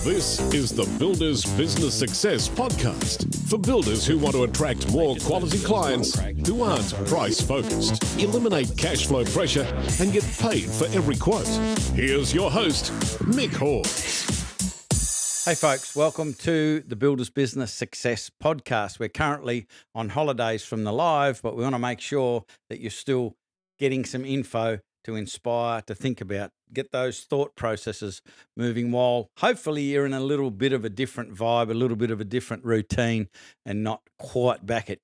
This is the Builders Business Success Podcast for builders who want to attract more quality clients who aren't price-focused, eliminate cash flow pressure, and get paid for every quote. Here's your host, Mick Hawes. Hey folks, welcome to the Builders Business Success Podcast. We're currently on holidays from the live, but we want to make sure that you're still getting some info to inspire, to think about, get those thought processes moving while hopefully you're in a little bit of a different vibe, a little bit of a different routine and not quite back at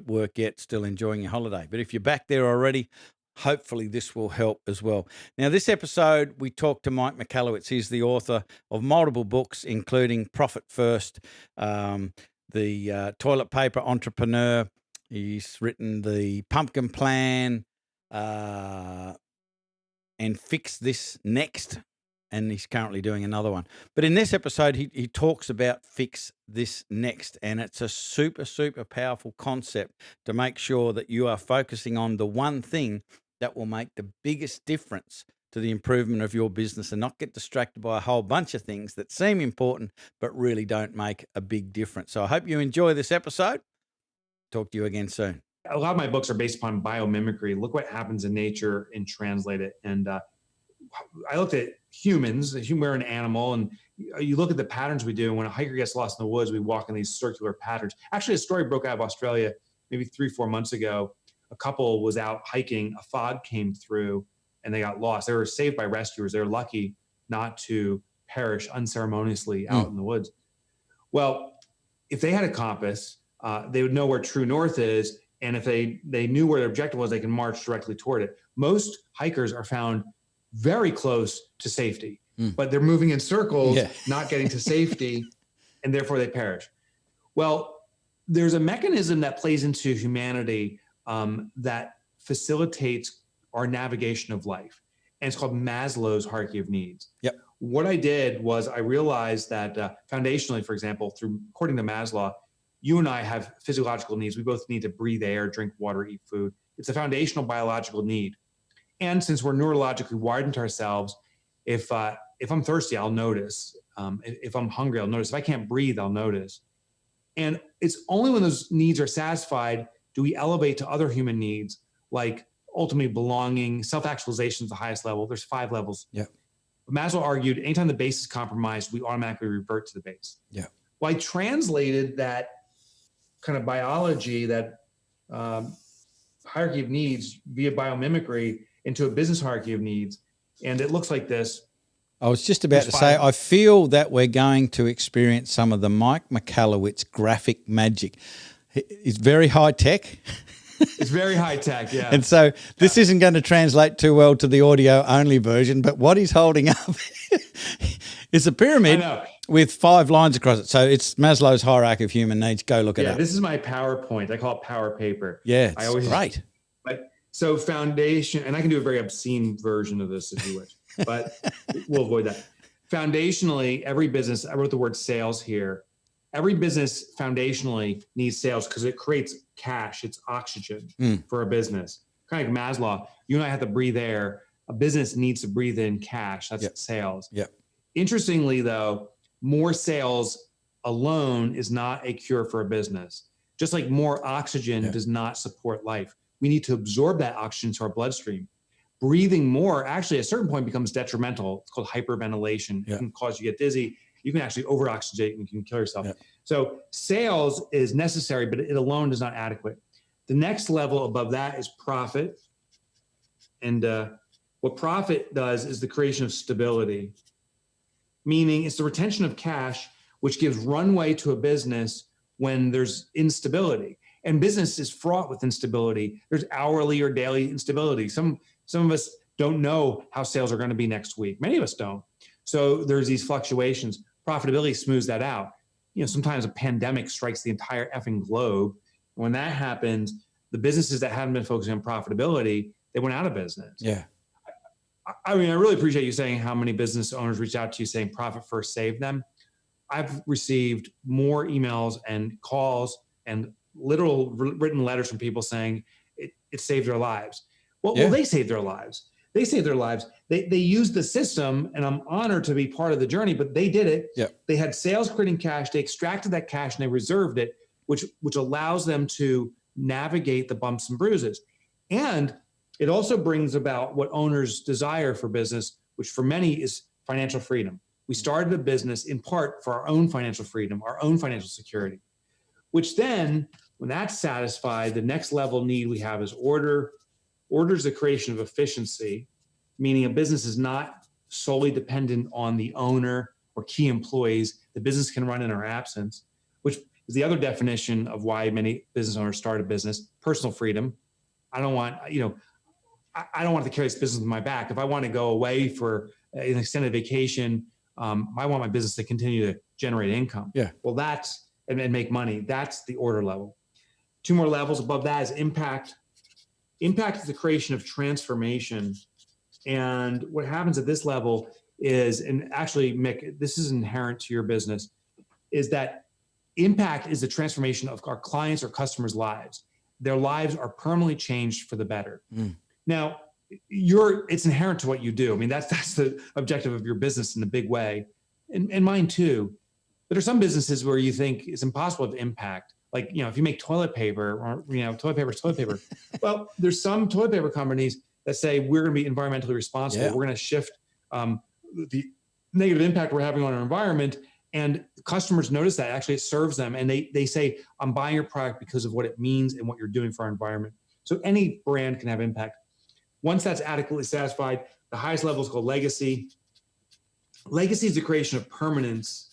work yet, still enjoying your holiday. But if you're back there already, hopefully this will help as well. Now, this episode, we talked to Mike Michalowicz. He's the author of multiple books, including Profit First, the Toilet Paper Entrepreneur. He's written the Pumpkin Plan, and Fix This Next, and he's currently doing another one. But in this episode, he talks about Fix This Next, and it's a super, super powerful concept to make sure that you are focusing on the one thing that will make the biggest difference to the improvement of your business and not get distracted by a whole bunch of things that seem important but really don't make a big difference. So I hope you enjoy this episode. Talk to you again soon. A lot of my books are based upon biomimicry. Look what happens in nature and translate it. And I looked at humans. We're an animal, and you look at the patterns we do. And when a hiker gets lost in the woods, we walk in these circular patterns. Actually, a story broke out of Australia maybe 3-4 months ago. A couple was out hiking. A fog came through, and they got lost. They were saved by rescuers. They were lucky not to perish unceremoniously out in the woods. Well, if they had a compass, they would know where true north is. And if they knew where their objective was, they can march directly toward it. Most hikers are found very close to safety, but they're moving in circles, not getting to safety, and therefore they perish. Well, there's a mechanism that plays into humanity that facilitates our navigation of life, and it's called Maslow's hierarchy of needs. Yep. What I did was I realized that foundationally, for example, according to Maslow, you and I have physiological needs. We both need to breathe air, drink water, eat food. It's a foundational biological need. And since we're neurologically wired into ourselves, if I'm thirsty, I'll notice. If I'm hungry, I'll notice. If I can't breathe, I'll notice. And it's only when those needs are satisfied do we elevate to other human needs, like ultimately belonging, self-actualization is the highest level. There's 5 levels. Yeah. But Maslow argued anytime the base is compromised, we automatically revert to the base. Yeah. Well, I translated that kind of biology, that hierarchy of needs via biomimicry into a business hierarchy of needs. And it looks like this. I was just about to say, I feel that we're going to experience some of the Mike Michalowicz graphic magic. It's very high tech. It's very high tech, yeah. And so this isn't going to translate too well to the audio only version, but what he's holding up is a pyramid with 5 lines across it. So it's Maslow's hierarchy of human needs. Go look at it. Yeah, this is my PowerPoint. I call it power paper. Yeah, it's great. But so foundation, and I can do a very obscene version of this if you wish, but we'll avoid that. Foundationally, every business, I wrote the word sales here. Every business foundationally needs sales because it creates cash. It's oxygen for a business. Kind of like Maslow, you and I have to breathe air. A business needs to breathe in cash. That's sales. Yep. Interestingly, though, more sales alone is not a cure for a business. Just like more oxygen does not support life. We need to absorb that oxygen to our bloodstream. Breathing more actually at a certain point becomes detrimental. It's called hyperventilation. It can cause you to get dizzy. You can actually over-oxygenate and you can kill yourself. Yeah. So sales is necessary, but it alone is not adequate. The next level above that is profit. And what profit does is the creation of stability, meaning it's the retention of cash, which gives runway to a business when there's instability. And business is fraught with instability. There's hourly or daily instability. Some of us don't know how sales are going to be next week. Many of us don't. So there's these fluctuations. Profitability smooths that out. Sometimes a pandemic strikes the entire effing globe. When that happens, the businesses that haven't been focusing on profitability, they went out of business. Yeah. I mean, I really appreciate you saying how many business owners reach out to you saying profit first saved them. I've received more emails and calls and literal written letters from people saying it saved their lives. Well, they saved their lives. They saved their lives. They used the system, and I'm honored to be part of the journey, but they did it. Yep. They had sales creating cash. They extracted that cash and they reserved it, which allows them to navigate the bumps and bruises. And it also brings about what owners desire for business, which for many is financial freedom. We started a business in part for our own financial freedom, our own financial security, which then, when that's satisfied, the next level need we have is order. Order is the creation of efficiency, meaning a business is not solely dependent on the owner or key employees. The business can run in our absence, which is the other definition of why many business owners start a business. Personal freedom. I don't want to carry this business on my back. If I want to go away for an extended vacation, I want my business to continue to generate income. Yeah. Well, and make money. That's the order level. 2 more levels above that is impact. Impact is the creation of transformation. And what happens at this level is, and actually, Mick, this is inherent to your business, is that impact is the transformation of our clients or customers' lives. Their lives are permanently changed for the better. Now, it's inherent to what you do. I mean, that's the objective of your business in a big way, and mine too. But there's some businesses where you think it's impossible to impact. Like, if you make toilet paper, or toilet paper is toilet paper. Well, there's some toilet paper companies that say we're going to be environmentally responsible. Yeah. We're going to shift the negative impact we're having on our environment, and customers notice that. Actually, it serves them, and they say, "I'm buying your product because of what it means and what you're doing for our environment." So any brand can have impact. Once that's adequately satisfied, the highest level is called legacy. Legacy is the creation of permanence.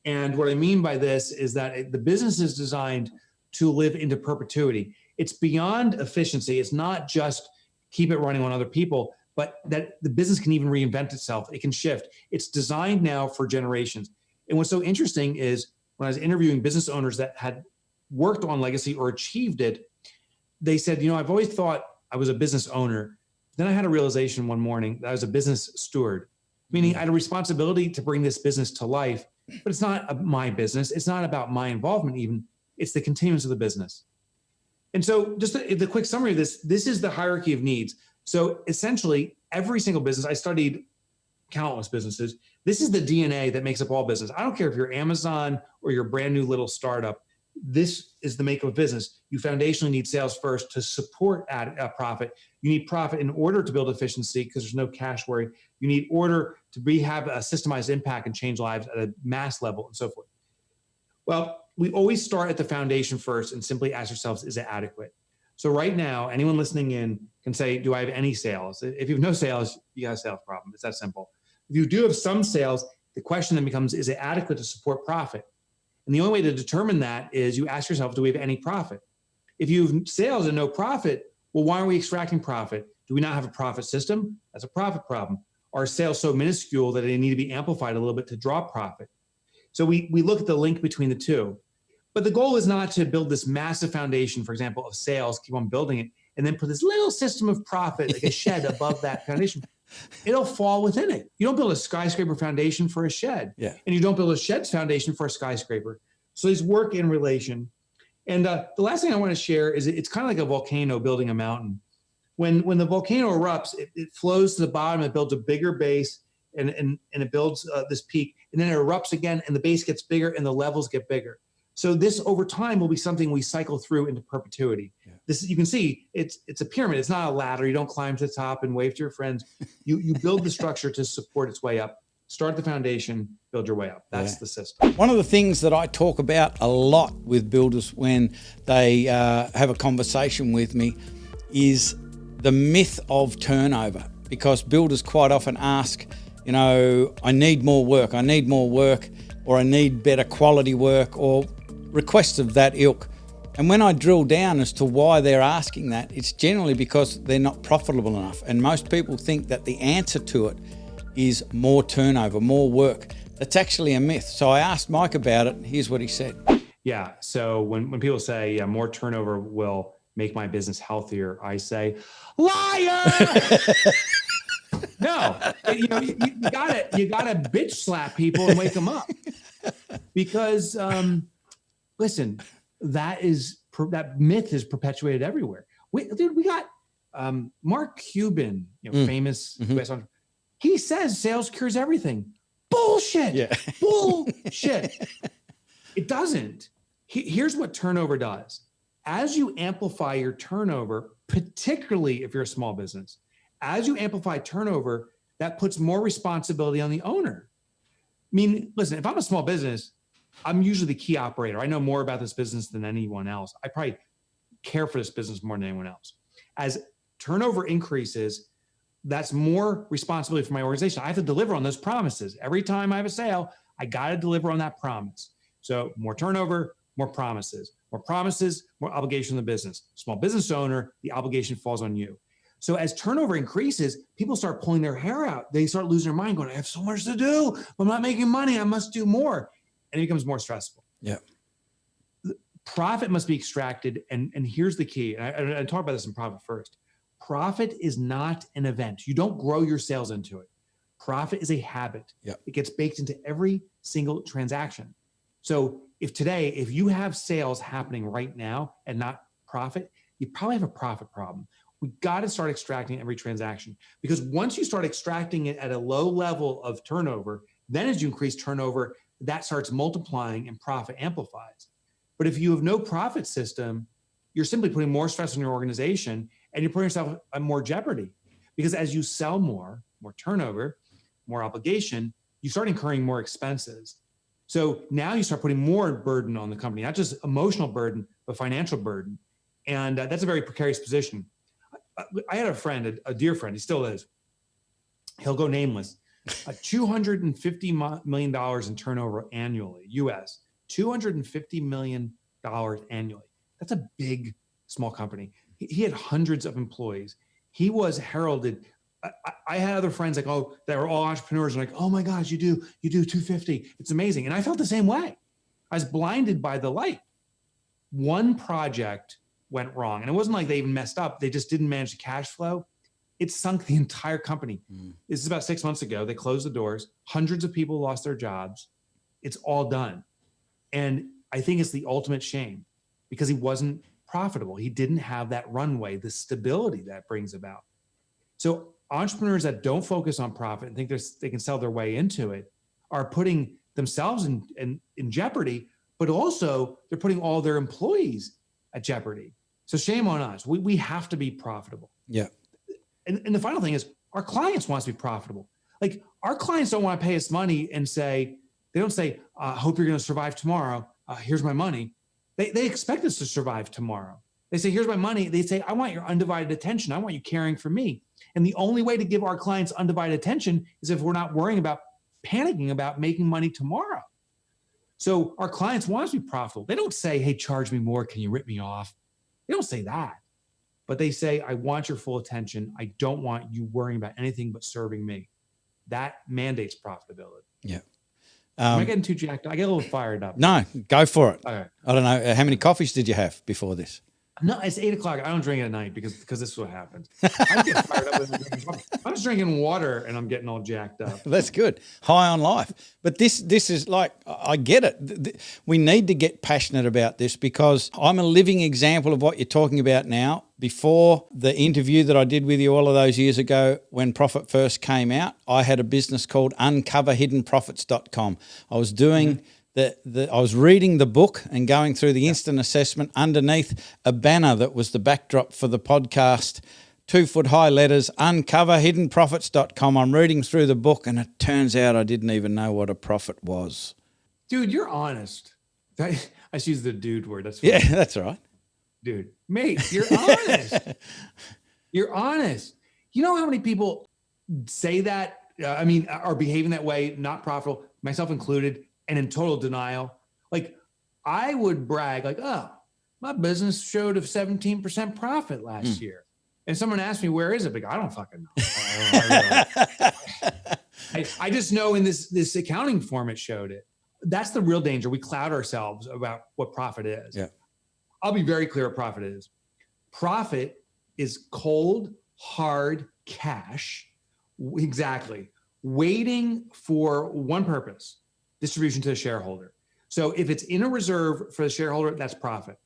And what I mean by this is that the business is designed to live into perpetuity. It's beyond efficiency. It's not just keep it running on other people, but that the business can even reinvent itself. It can shift. It's designed now for generations. And what's so interesting is when I was interviewing business owners that had worked on legacy or achieved it, they said, I've always thought I was a business owner. Then I had a realization one morning that I was a business steward, meaning I had a responsibility to bring this business to life, but it's not my business. It's not about my involvement even. It's the continuance of the business. And so just the quick summary of this is the hierarchy of needs. So essentially, every single business, I studied countless businesses. This is the DNA that makes up all business. I don't care if you're Amazon or you're a brand new little startup. This is the makeup of business. You foundationally need sales first to support profit. You need profit in order to build efficiency because there's no cash worry. You need order to have a systemized impact and change lives at a mass level and so forth. Well, we always start at the foundation first and simply ask ourselves, is it adequate? So right now, anyone listening in can say, do I have any sales? If you have no sales, you got a sales problem. It's that simple. If you do have some sales, the question then becomes, is it adequate to support profit? And the only way to determine that is you ask yourself, do we have any profit? If you have sales and no profit, well, why are we extracting profit? Do we not have a profit system? That's a profit problem. Are sales so minuscule that they need to be amplified a little bit to draw profit? So we look at the link between the two. But the goal is not to build this massive foundation, for example, of sales, keep on building it, and then put this little system of profit, like a shed above that foundation. It'll fall within it. You don't build a skyscraper foundation for a shed. Yeah. And you don't build a shed's foundation for a skyscraper. So these work in relation. And the last thing I want to share is it's kind of like a volcano building a mountain. When the volcano erupts, it flows to the bottom, it builds a bigger base, and it builds this peak. And then it erupts again, and the base gets bigger, and the levels get bigger. So this over time will be something we cycle through into perpetuity. Yeah. This, you can see, it's a pyramid. It's not a ladder. You don't climb to the top and wave to your friends. You build the structure to support its way up. Start the foundation, build your way up. That's the system. One of the things that I talk about a lot with builders when they have a conversation with me is the myth of turnover, because builders quite often ask, I need more work, or I need better quality work, or requests of that ilk. And when I drill down as to why they're asking that, it's generally because they're not profitable enough. And most people think that the answer to it is more turnover, more work. That's actually a myth. So I asked Mike about it. Here's what he said. Yeah. So when people say more turnover will make my business healthier, I say, liar. No, you gotta bitch slap people and wake them up, because listen, that myth is perpetuated everywhere. We got Mark Cuban, famous US entrepreneur, he says sales cures everything. Bullshit. Yeah. Bullshit. It doesn't. Here's what turnover does. As you amplify your turnover, particularly if you're a small business, as you amplify turnover, that puts more responsibility on the owner. I mean, listen, if I'm a small business, I'm usually the key operator. I know more about this business than anyone else. I probably care for this business more than anyone else. As turnover increases, that's more responsibility for my organization. I have to deliver on those promises. Every time I have a sale, I got to deliver on that promise. So more turnover, more promises, more obligation on the business. Small business owner, the obligation falls on you. So as turnover increases, people start pulling their hair out. They start losing their mind going, I have so much to do. I'm not making money. I must do more. And it becomes more stressful. Yeah. Profit must be extracted. And here's the key. And I talk about this in Profit First. Profit is not an event. You don't grow your sales into it. Profit is a habit. Yeah. It gets baked into every single transaction. So if you have sales happening right now and not profit, you probably have a profit problem. We got to start extracting every transaction, because once you start extracting it at a low level of turnover, then as you increase turnover, that starts multiplying and profit amplifies. But if you have no profit system, you're simply putting more stress on your organization and you're putting yourself at more jeopardy, because as you sell more turnover, more obligation, you start incurring more expenses. So now you start putting more burden on the company, not just emotional burden, but financial burden. And that's a very precarious position. I had a friend, a dear friend, he still is. He'll go nameless. $250 million in turnover annually, US, $250 million annually. That's a big, small company. He had hundreds of employees. He was heralded. I had other friends that were all entrepreneurs and like, oh my gosh, you do 250. It's amazing. And I felt the same way. I was blinded by the light. One project went wrong. And it wasn't like they even messed up. They just didn't manage the cash flow. It sunk the entire company. This is about 6 months ago. They closed the doors. Hundreds of people lost their jobs. It's all done. And I think it's the ultimate shame, because he wasn't profitable. He didn't have that runway, the stability that brings about. So entrepreneurs that don't focus on profit and think they can sell their way into it are putting themselves in jeopardy, but also they're putting all their employees at jeopardy. So shame on us. We have to be profitable. Yeah. And the final thing is, our clients want us to be profitable. Like, our clients don't want to pay us money and they don't say, hope you're going to survive tomorrow. Here's my money. They expect us to survive tomorrow. They say, here's my money. They say, I want your undivided attention. I want you caring for me. And the only way to give our clients undivided attention is if we're not panicking about making money tomorrow. So our clients want us to be profitable. They don't say, hey, charge me more. Can you rip me off? They don't say that. But they say, I want your full attention. I don't want you worrying about anything but serving me. That mandates profitability. Yeah. Am I getting too jacked up? I get a little fired up. No, go for it. Okay. I don't know. How many coffees did you have before this? No, it's 8 o'clock. I don't drink at night because this is what happens. I get fired up. I'm just drinking water and I'm getting all jacked up. That's good. High on life. But this is like, I get it. We need to get passionate about this, because I'm a living example of what you're talking about now. Before the interview that I did with you all of those years ago, when Profit first came out, I had a business called uncoverhiddenprofits.com. I was doing I was reading the book and going through the instant assessment underneath a banner that was the backdrop for the podcast, 2-foot high letters, uncoverhiddenprofits.com. I'm reading through the book and it turns out I didn't even know what a profit was. Dude, you're honest. I just use the dude word. That's funny. Yeah, that's right. Dude, mate, you're honest. You're honest. You know how many people say that, are behaving that way, not profitable, myself included, and in total denial? Like, I would brag like, oh, my business showed a 17% profit last year. And someone asked me, where is it? Like, I don't fucking know. I just know in this accounting form it showed it. That's the real danger. We cloud ourselves about what profit is. Yeah. I'll be very clear what profit is. Profit is cold, hard cash, exactly, waiting for one purpose: distribution to the shareholder. So if it's in a reserve for the shareholder, that's profit.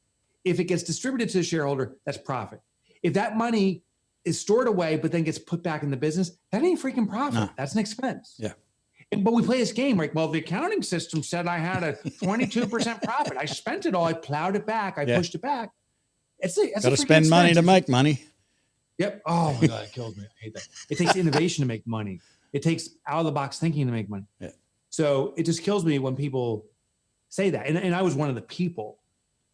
If it gets distributed to the shareholder, that's profit. If that money is stored away, but then gets put back in the business, that ain't freaking profit. No. That's an expense. Yeah. But we play this game, like, well, the accounting system said I had a 22% profit. I spent it all. I plowed it back. I pushed it back. Got to spend money to make money. Yep. Oh my God, it kills me. I hate that. It takes innovation to make money. It takes out of the box thinking to make money. Yeah. So it just kills me when people say that. And I was one of the people,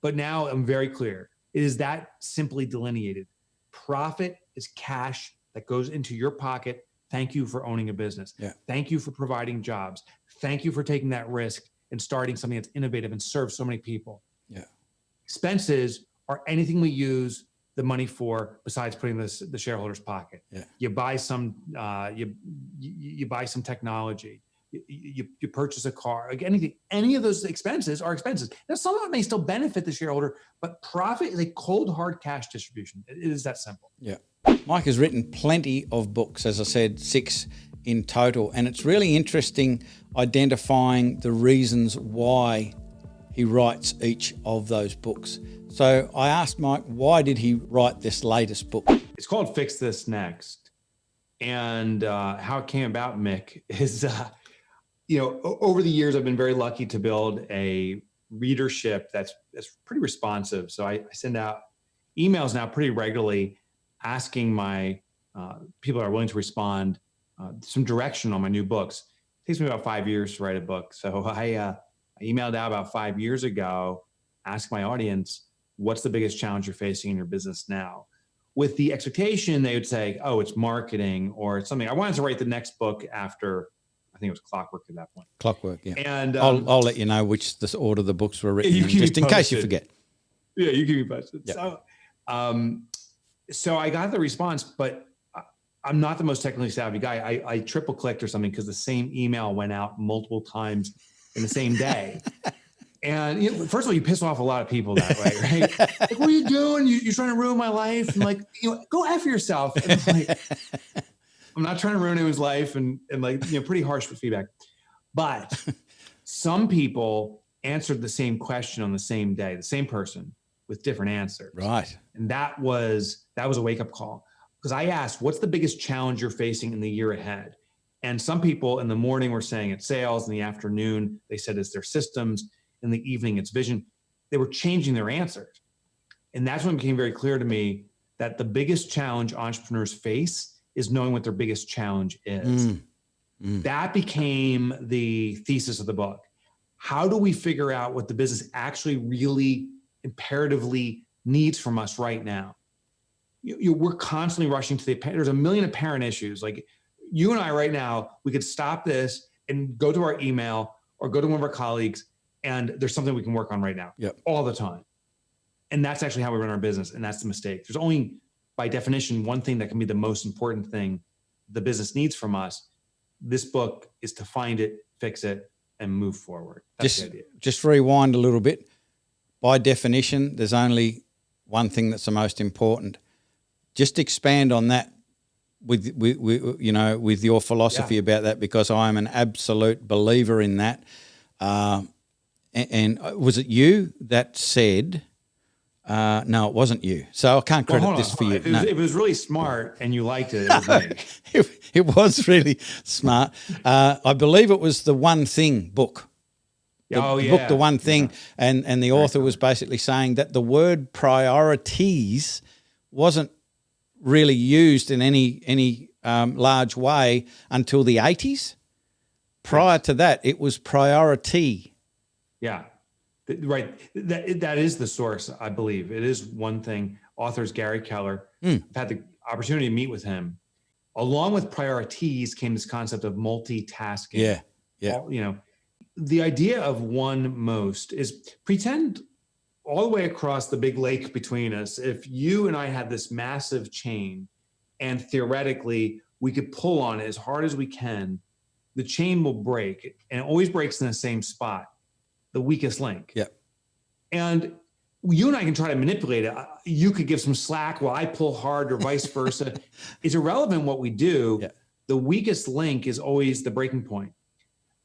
but now I'm very clear. It is that simply delineated. Profit is cash that goes into your pocket. Thank you for owning a business. Yeah. Thank you for providing jobs. Thank you for taking that risk and starting something that's innovative and serves so many people. Yeah. Expenses are anything we use the money for besides putting the shareholder's pocket. Yeah. You buy some you buy some technology. You purchase a car. Like any of those expenses are expenses. Now, some of it may still benefit the shareholder, but profit is a cold, hard cash distribution. It is that simple. Yeah. Mike has written plenty of books, as I said, 6 in total. And it's really interesting identifying the reasons why he writes each of those books. So I asked Mike, why did he write this latest book? It's called Fix This Next. And how it came about, Mick, is, over the years, I've been very lucky to build a readership that's pretty responsive. So I send out emails now pretty regularly asking my people that are willing to respond some direction on my new books. It takes me about 5 years to write a book. So I emailed out about 5 years ago, ask my audience, what's the biggest challenge you're facing in your business now? With the expectation they would say, oh, it's marketing or it's something. I wanted to write the next book after, I think it was Clockwork at that point. Clockwork, yeah. And I'll let you know which the order the books were written in, just in case you forget. Yeah, you can be posted. Yep. So I got the response, but I'm not the most technically savvy guy. I triple clicked or something because the same email went out multiple times in the same day. And first of all, you piss off a lot of people that way, right? Like, what are you doing? You're trying to ruin my life. And like, go F yourself. And like, I'm not trying to ruin anyone's life and pretty harsh with feedback. But some people answered the same question on the same day, the same person with different answers. Right. And that was a wake-up call. Because I asked, what's the biggest challenge you're facing in the year ahead? And some people in the morning were saying it's sales. In the afternoon, they said it's their systems. In the evening, it's vision. They were changing their answers. And that's when it became very clear to me that the biggest challenge entrepreneurs face is knowing what their biggest challenge is. That became the thesis of the book. How do we figure out what the business actually really imperatively needs from us right now? We're constantly rushing to there's a million apparent issues. Like you and I right now, we could stop this and go to our email or go to one of our colleagues and there's something we can work on right now. Yep. All the time. And that's actually how we run our business. And that's the mistake. There's only, by definition, one thing that can be the most important thing the business needs from us. This book is to find it, fix it, and move forward. That's the idea. Just rewind a little bit. By definition, there's only one thing that's the most important. Just expand on that with your philosophy about that, because I am an absolute believer in that. And was it you that said, no, it wasn't you. So I can't credit this for you. It was really smart and you liked it. It was me. It was really smart. I believe it was the One Thing book. The book, The One Thing. Yeah. And the author was basically saying that the word priorities wasn't really used in any large way until the 80s. Prior to that, it was priority. Yeah, right. That is the source, I believe. It is One Thing. Author's Gary Keller. I've had the opportunity to meet with him. Along with priorities came this concept of multitasking. Yeah. The idea of one most is pretend all the way across the big lake between us, if you and I had this massive chain and theoretically we could pull on it as hard as we can, the chain will break, and it always breaks in the same spot, the weakest link. Yeah. And you and I can try to manipulate it. You could give some slack while I pull hard or vice versa. It's irrelevant what we do. Yeah. The weakest link is always the breaking point.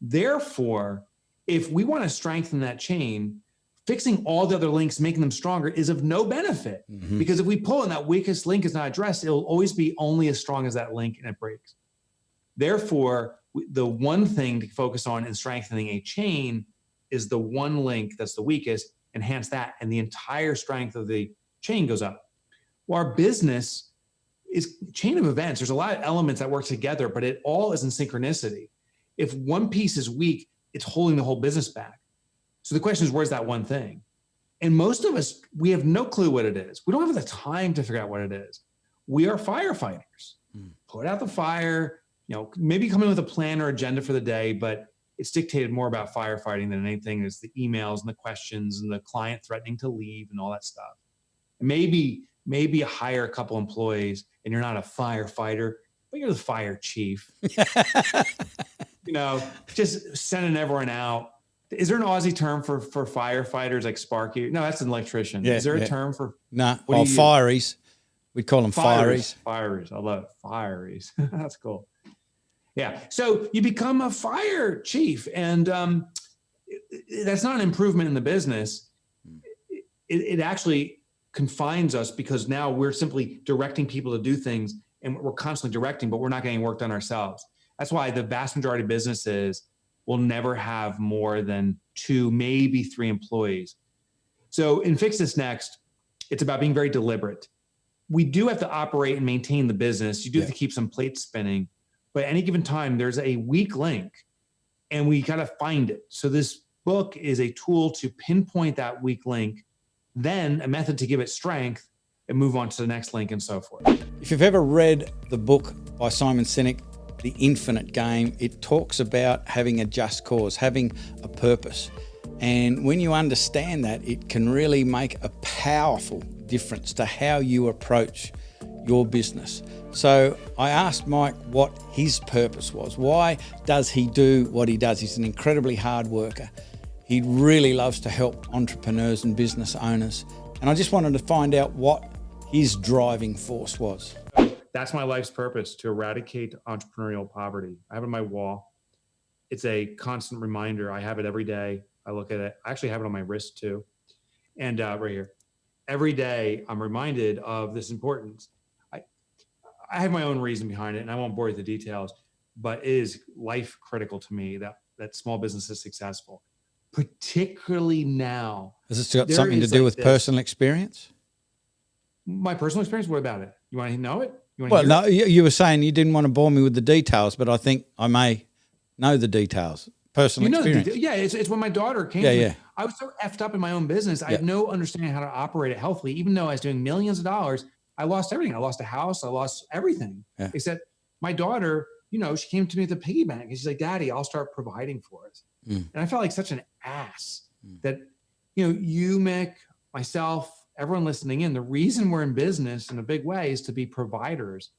Therefore, if we want to strengthen that chain, fixing all the other links, making them stronger is of no benefit. Because if we pull and that weakest link is not addressed, it'll always be only as strong as that link and it breaks. Therefore, the one thing to focus on in strengthening a chain is the one link that's the weakest, enhance that, and the entire strength of the chain goes up. Well, our business is a chain of events. There's a lot of elements that work together, but it all is in synchronicity. If one piece is weak, it's holding the whole business back. So the question is, where's that one thing? And most of us, we have no clue what it is. We don't have the time to figure out what it is. We are firefighters. Put out the fire, maybe come in with a plan or agenda for the day, but it's dictated more about firefighting than anything. It's the emails and the questions and the client threatening to leave and all that stuff. Maybe you hire a couple employees and you're not a firefighter, but you're the fire chief. Just sending everyone out. Is there an Aussie term for firefighters like Sparky? No, that's an electrician. Is there a term for? No, fireys. We'd call them fireys. Fireys. I love it. Fireys. That's cool. Yeah. So you become a fire chief, and that's not an improvement in the business. It actually confines us because now we're simply directing people to do things, and we're constantly directing, but we're not getting work done ourselves. That's why the vast majority of businesses will never have more than 2, maybe 3 employees. So in Fix This Next, it's about being very deliberate. We do have to operate and maintain the business. You do have to keep some plates spinning. But at any given time, there's a weak link, and we got to find it. So this book is a tool to pinpoint that weak link, then a method to give it strength and move on to the next link and so forth. If you've ever read the book by Simon Sinek, The Infinite Game, it talks about having a just cause, having a purpose. And when you understand that, it can really make a powerful difference to how you approach your business. So I asked Mike what his purpose was. Why does he do what he does? He's an incredibly hard worker. He really loves to help entrepreneurs and business owners. And I just wanted to find out what his driving force was. That's my life's purpose, to eradicate entrepreneurial poverty. I have it on my wall. It's a constant reminder. I have it every day. I look at it. I actually have it on my wrist too. And right here. Every day I'm reminded of this importance. I have my own reason behind it, and I won't bore you with the details, but it is life critical to me that small business is successful, particularly now. Has this got something to do with personal experience? My personal experience? What about it? You want to know it? Well, no, you were saying you didn't want to bore me with the details, but I think I may know the details. Personal experience. Yeah, it's when my daughter came to me. I was so effed up in my own business. I had no understanding how to operate it healthily. Even though I was doing millions of dollars, I lost everything. I lost a house. I lost everything. Yeah. Except my daughter, she came to me with a piggy bank and she's like, "Daddy, I'll start providing for us." And I felt like such an ass that, you, Mick, myself, everyone listening in, the reason we're in business in a big way is to be providers.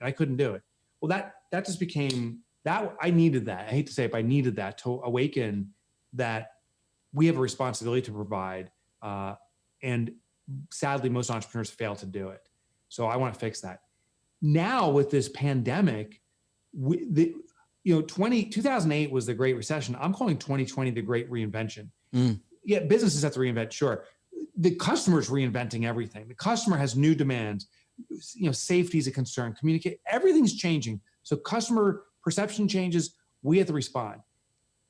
And I couldn't do it. Well, that just became that. I needed that. I hate to say it, but I needed that to awaken that we have a responsibility to provide. And sadly, most entrepreneurs fail to do it. So I want to fix that. Now with this pandemic, 2008 was the Great Recession. I'm calling 2020 the Great Reinvention. Yeah, businesses have to reinvent, sure. The customer's reinventing everything. The customer has new demands. Safety is a concern. Communicate, everything's changing. So customer perception changes. We have to respond.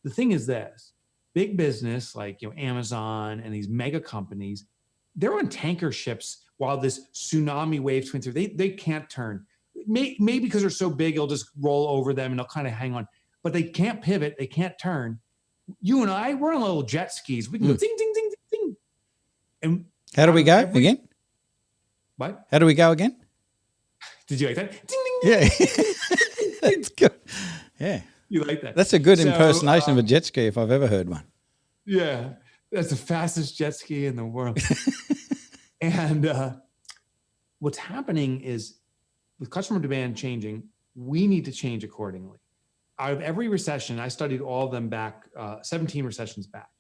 The thing is this: big business like Amazon and these mega companies, they're on tanker ships while this tsunami wave twins through. They can't turn. Maybe because they're so big, it'll just roll over them and they'll kind of hang on. But they can't pivot. They can't turn. You and I, we're on little jet skis. We can go ding, ding, ding, ding, ding. And how do we go again? What? How do we go again? Did you like that? Ding, ding, ding. Yeah. That's good. Yeah. You like that? That's a good impersonation of a jet ski if I've ever heard one. Yeah. That's the fastest jet ski in the world. And what's happening is, with customer demand changing, we need to change accordingly. Out of every recession, I studied all of them back, 17 recessions back.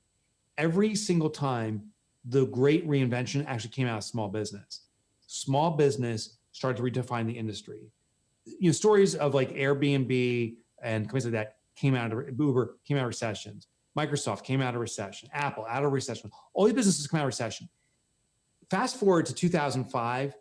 Every single time, the Great Reinvention actually came out of small business. Small business started to redefine the industry. Stories of like Airbnb and companies like that came out of Uber, came out of recessions. Microsoft came out of recession. Apple out of recession. All these businesses come out of recession. Fast forward to 2005,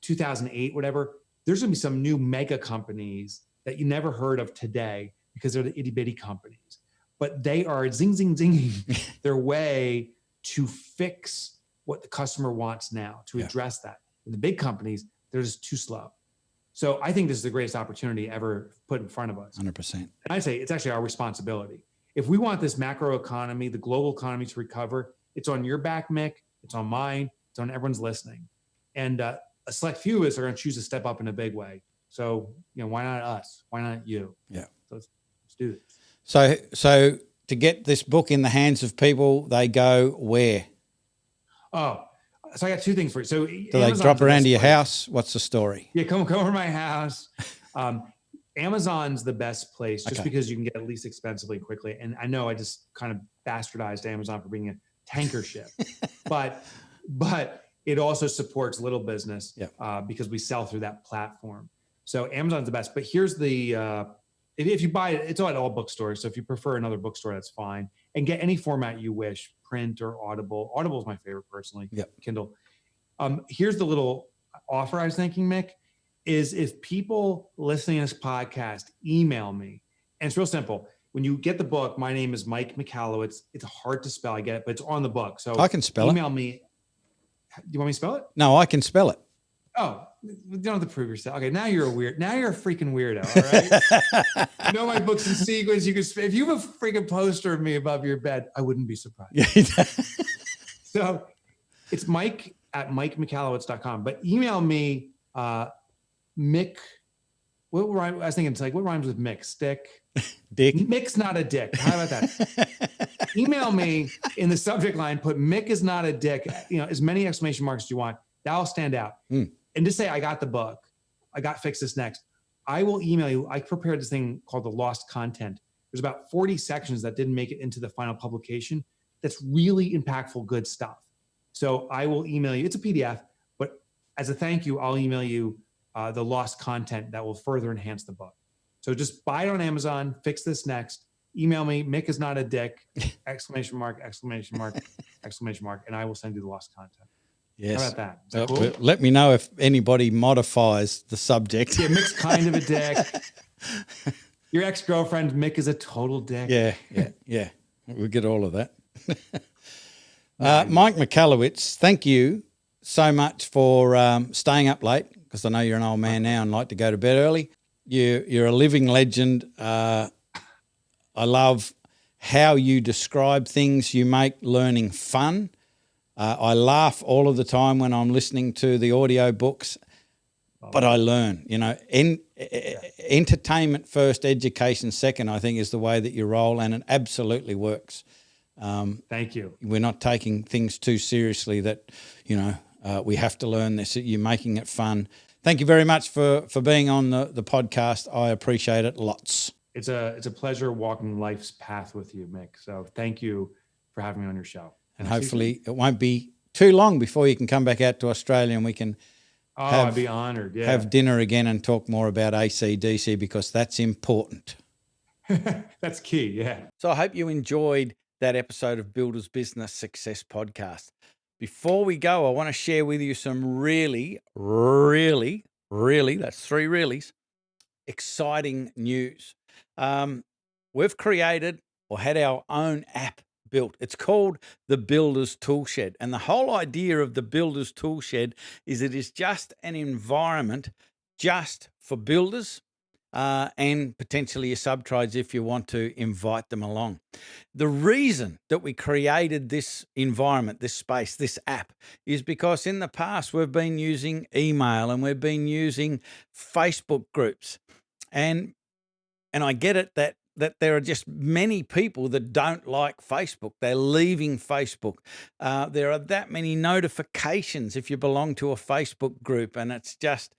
2008, whatever. There's going to be some new mega companies that you never heard of today because they're the itty bitty companies, but they are zinging their way to fix what the customer wants now, to address that. And the big companies, they're just too slow. So I think this is the greatest opportunity ever put in front of us. 100%. And I say it's actually our responsibility. If we want this macro economy, the global economy to recover, it's on your back, Mick. It's on mine. It's on everyone's listening. And a select few of us are going to choose to step up in a big way. So, why not us? Why not you? Yeah. So let's do this. So to get this book in the hands of people, they go where? Oh, so I got two things for you. So do they drop around to your house? What's the story? Yeah, come over to my house. Amazon's the best place just because you can get it least expensively and quickly. And I know I just kind of bastardized Amazon for being a tanker ship, but it also supports little business because we sell through that platform. So Amazon's the best. But here's the if you buy it, it's at all bookstores. So if you prefer another bookstore, that's fine. And get any format you wish, print or Audible. Audible is my favorite personally. Kindle. Here's the little offer I was thinking, Mick, is if people listening to this podcast email me, and it's real simple. When you get the book, my name is Mike Michalowicz. It's hard to spell, I get it, but it's on the book. So I can spell email me. Do you want me to spell it? No, I can spell it. Oh, you don't have to prove yourself. Okay, now you're a freaking weirdo, all right? You know my books in sequence. If you have a freaking poster of me above your bed, I wouldn't be surprised. So it's Mike at MikeMichalowicz.com. But email me, Mick. What rhyme? I was thinking, it's like, what rhymes with Mick? Stick? Dick. Mick's not a dick. How about that? Email me in the subject line, put Mick is not a dick, as many exclamation marks as you want. That'll stand out. And just say, I got the book. I got Fix This Next. I will email you. I prepared this thing called the lost content. There's about 40 sections that didn't make it into the final publication. That's really impactful, good stuff. So I will email you. It's a PDF, but as a thank you, I'll email you the lost content that will further enhance the book. So just buy it on Amazon, Fix This Next. Email me, Mick is not a dick, exclamation mark, exclamation mark, exclamation mark, and I will send you the lost content. Yes. How about that? Is that cool? Let me know if anybody modifies the subject. Yeah, Mick's kind of a dick. Your ex-girlfriend, Mick, is a total dick. Yeah. We'll get all of that. Mike Michalowicz, thank you so much for staying up late, because I know you're an old man now and like to go to bed early. You're a living legend. I love how you describe things. You make learning fun. I laugh all of the time when I'm listening to the audio books, but I learn, entertainment first, education second, I think is the way that you roll, and it absolutely works. Thank you. We're not taking things too seriously that, we have to learn this. You're making it fun. Thank you very much for being on the podcast. I appreciate it lots. It's a pleasure walking life's path with you, Mick. So thank you for having me on your show. And hopefully it won't be too long before you can come back out to Australia and we can I'd be honored. Yeah. Have dinner again and talk more about AC/DC, because that's important. That's key, yeah. So I hope you enjoyed that episode of Builders Business Success Podcast. Before we go, I want to share with you some really, that's three reallys, exciting news. We've created or had our own app built. It's called the Builders Toolshed. And the whole idea of the Builders Toolshed is it is just an environment just for builders and potentially your subtrades if you want to invite them along. The reason that we created this environment, this space, this app, is because in the past we've been using email and we've been using Facebook groups. And I get it that there are just many people that don't like Facebook. They're leaving Facebook. There are that many notifications if you belong to a Facebook group, and it's just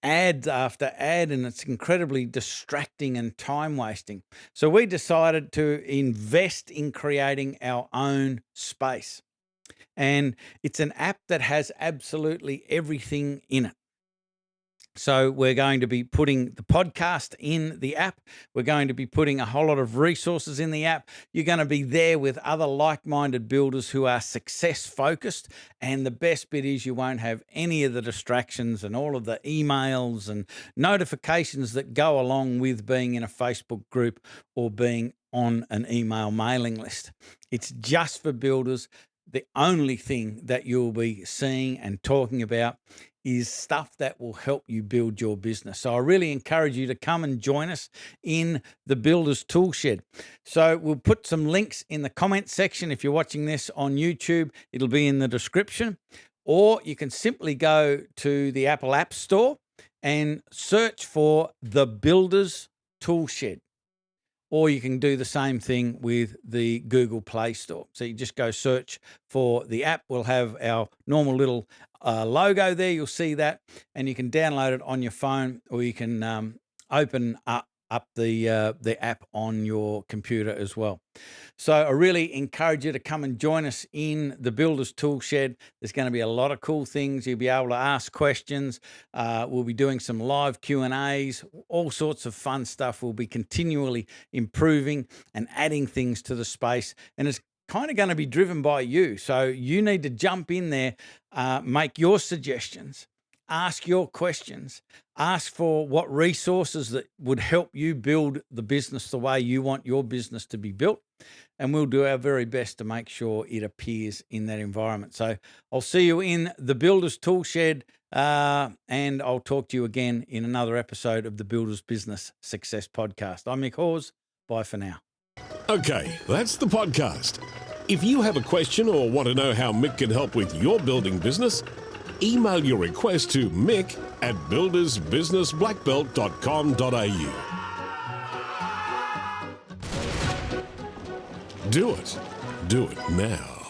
ad after ad, and it's incredibly distracting and time wasting. So we decided to invest in creating our own space. And it's an app that has absolutely everything in it. So we're going to be putting the podcast in the app. We're going to be putting a whole lot of resources in the app. You're going to be there with other like-minded builders who are success-focused. And the best bit is you won't have any of the distractions and all of the emails and notifications that go along with being in a Facebook group or being on an email mailing list. It's just for builders. The only thing that you'll be seeing and talking about is stuff that will help you build your business. So I really encourage you to come and join us in the Builders Toolshed. So we'll put some links in the comment section. If you're watching this on YouTube, it'll be in the description. Or you can simply go to the Apple App Store and search for the Builders Toolshed. Or you can do the same thing with the Google Play Store. So you just go search for the app. We'll have our normal little logo there. You'll see that. And you can download it on your phone, or you can open up the app on your computer as well. So I really encourage you to come and join us in the Builders Toolshed. There's going to be a lot of cool things. You'll be able to ask questions. We'll be doing some live Q&As, all sorts of fun stuff. We'll be continually improving and adding things to the space. And it's kind of going to be driven by you. So you need to jump in there, make your suggestions, ask your questions, ask for what resources that would help you build the business the way you want your business to be built. And we'll do our very best to make sure it appears in that environment. So I'll see you in the Builders Toolshed, and I'll talk to you again in another episode of the Builders Business Success Podcast. I'm Mick Hawes. Bye for now. Okay, that's the podcast. If you have a question or want to know how Mick can help with your building business, email your request to mick@buildersbusinessblackbelt.com.au. Do it now.